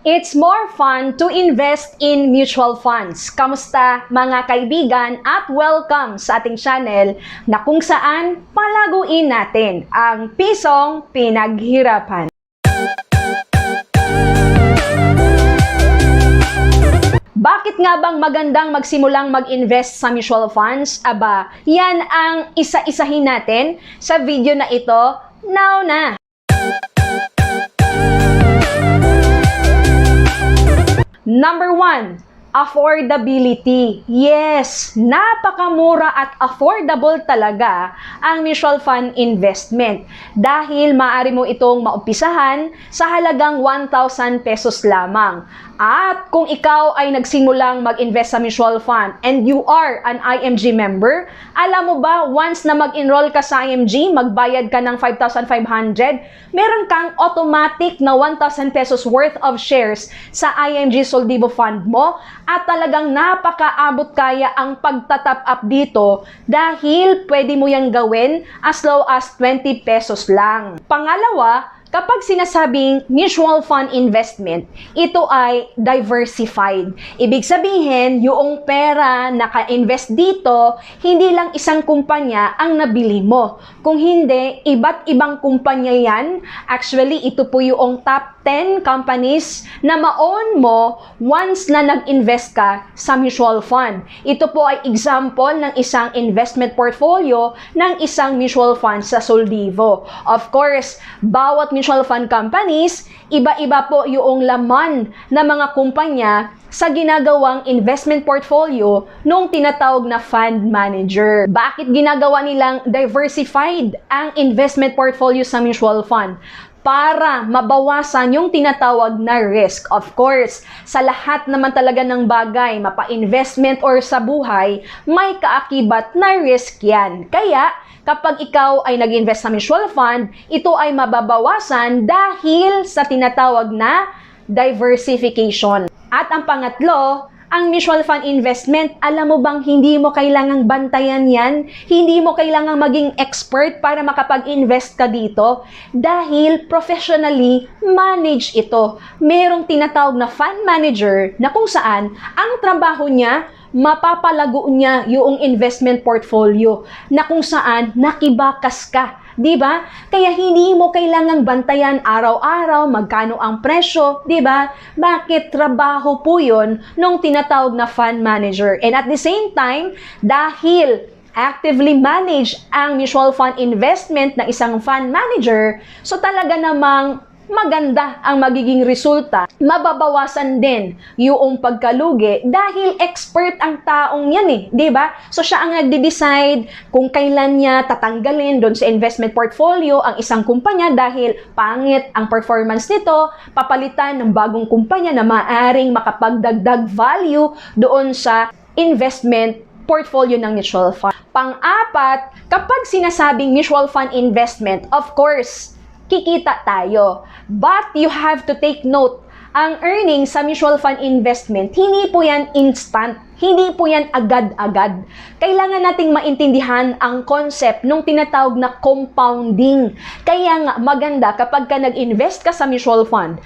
It's more fun to invest in mutual funds. Kamusta mga kaibigan at welcome sa ating channel na kung saan palaguin natin ang pisong pinaghirapan. Bakit nga bang magandang magsimulang mag-invest sa mutual funds? Aba, yan ang isa-isahin natin sa video na ito. Now na! Number 1, affordability. Yes, napakamura at affordable talaga ang mutual fund investment dahil maaari mo itong maumpisahan sa halagang 1,000 pesos lamang. At kung ikaw ay nagsimulang mag-invest sa mutual fund and you are an IMG member, alam mo ba, once na mag-enroll ka sa IMG, magbayad ka ng 5,500, meron kang automatic na 1,000 pesos worth of shares sa IMG Soldivo Fund mo at talagang napakaabot kaya ang pagtatap up dito dahil pwede mo yan gawin as low as 20 pesos lang. Pangalawa, kapag sinasabing mutual fund investment, ito ay diversified. Ibig sabihin, yung pera na ka-invest dito, hindi lang isang kumpanya ang nabili mo. Kung hindi, iba't ibang kumpanya yan. Actually, ito po yung top 10 companies na ma-own mo once na nag-invest ka sa mutual fund. Ito po ay example ng isang investment portfolio ng isang mutual fund sa Soldivo. Of course, bawat mutual fund companies, iba-iba po yung laman ng mga kumpanya sa ginagawang investment portfolio nung tinatawag na fund manager. Bakit ginagawa nilang diversified ang investment portfolio sa mutual fund? Para mabawasan yung tinatawag na risk. Of course, sa lahat naman talaga ng bagay, mapa-investment or sa buhay, may kaakibat na risk yan. Kaya, kapag ikaw ay nag-invest sa mutual fund, ito ay mababawasan dahil sa tinatawag na diversification. At ang pangatlo, ang mutual fund investment, alam mo bang hindi mo kailangang bantayan yan? Hindi mo kailangang maging expert para makapag-invest ka dito dahil professionally manage ito. Merong tinatawag na fund manager na kung saan ang trabaho niya, mapapalago niya yung investment portfolio na kung saan nakibakas ka. Diba? Kaya hindi mo kailangang bantayan araw-araw magkano ang presyo, diba? Bakit trabaho po yun nung tinatawag na fund manager? And at the same time, dahil actively manage ang mutual fund investment ng isang fund manager, so talaga namang maganda ang magiging resulta. Mababawasan din yung pagkalugi dahil expert ang taong yan eh, di ba? So siya ang nagde-decide kung kailan niya tatanggalin doon sa investment portfolio ang isang kumpanya dahil pangit ang performance nito, papalitan ng bagong kumpanya na maaring makapagdagdag value doon sa investment portfolio ng mutual fund. Pang-apat, kapag sinasabing mutual fund investment, of course, kikita tayo. But you have to take note, ang earnings sa mutual fund investment, hindi po yan instant. Hindi po yan agad-agad. Kailangan nating maintindihan ang concept nung tinatawag na compounding. Kaya nga maganda kapag ka nag-invest ka sa mutual fund,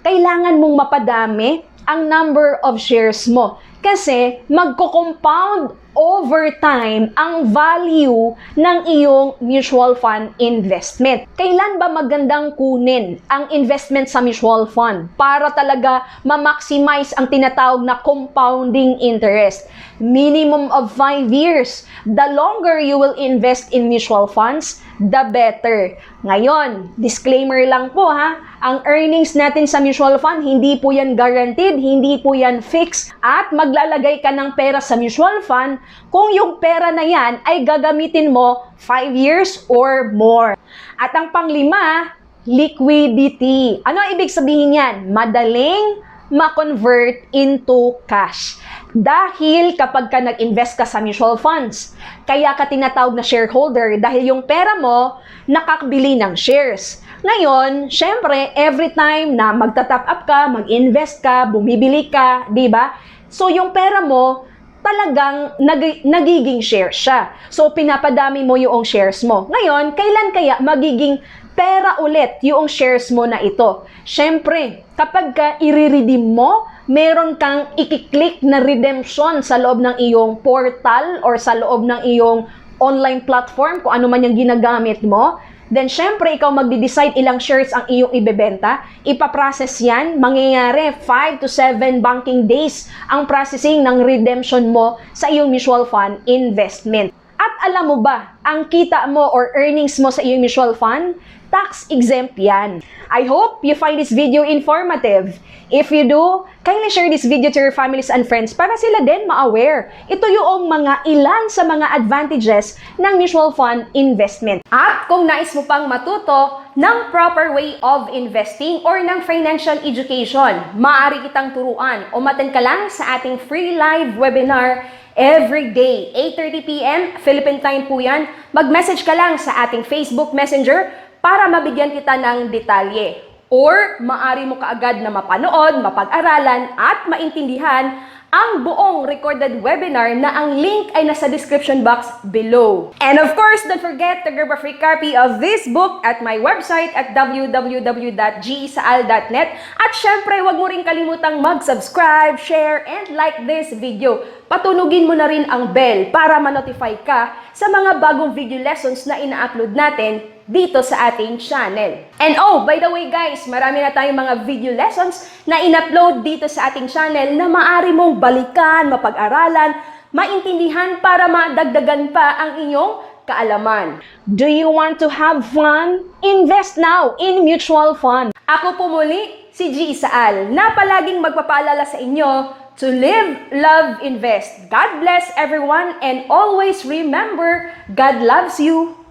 kailangan mong mapadami ang number of shares mo. Kasi magko-compound over time ang value ng iyong mutual fund investment. Kailan ba magandang kunin ang investment sa mutual fund para talaga ma-maximize ang tinatawag na compounding interest? Minimum of 5 years. The longer you will invest in mutual funds, the better. Ngayon, disclaimer lang po ha, ang earnings natin sa mutual fund, hindi po yan guaranteed, hindi po yan fixed, at maglalagay ka ng pera sa mutual fund kung yung pera na yan ay gagamitin mo 5 years or more. At ang panglima, liquidity. Ano ibig sabihin yan? Madaling ma-convert into cash. Dahil kapag ka nag-invest ka sa mutual funds, kaya ka tinatawag na shareholder dahil yung pera mo nakakabili ng shares. Ngayon, syempre, every time na magta-top up ka, mag-invest ka, bumibili ka, di ba? So, yung pera mo, talagang nagiging share siya. So, pinapadami mo yung shares mo. Ngayon, kailan kaya magiging pera ulit yung shares mo na ito? Syempre, Kapag ka i-redeem mo, meron kang i-click na redemption sa loob ng iyong portal or sa loob ng iyong online platform, kung ano man yung ginagamit mo. Then, syempre, ikaw magde-decide ilang shares ang iyong ibebenta. Ipaprocess yan. Mangyayari 5 to 7 banking days ang processing ng redemption mo sa iyong mutual fund investment. At alam mo ba, ang kita mo or earnings mo sa iyong mutual fund, tax exempt yan. I hope you find this video informative. If you do, kindly share this video to your families and friends para sila din ma-aware. Ito yung mga ilan sa mga advantages ng mutual fund investment. At kung nais mo pang matuto ng proper way of investing or ng financial education, maaari kitang turuan o maten ka lang sa ating free live webinar every day, 8:30 p.m. Philippine time po yan. Mag-message ka lang sa ating Facebook Messenger para mabigyan kita ng detalye. Or maaari mo kaagad na mapanood, mapag-aralan at maintindihan ang buong recorded webinar na ang link ay nasa description box below. And of course, don't forget to grab a free copy of this book at my website at www.gisaal.net. At syempre, huwag mo rin kalimutang mag-subscribe, share, and like this video. Patunugin mo na rin ang bell para ma-notify ka sa mga bagong video lessons na ina-upload natin dito sa ating channel. And oh, by the way guys, marami na tayong mga video lessons na in-upload dito sa ating channel na maaari mong balikan, mapag-aralan, maintindihan para madagdagan pa ang inyong kaalaman. Do you want to have fun? Invest now in mutual fund. Ako po muli, si G. Isaal, na palaging magpapaalala sa inyo to live, love, invest. God bless everyone and always remember, God loves you.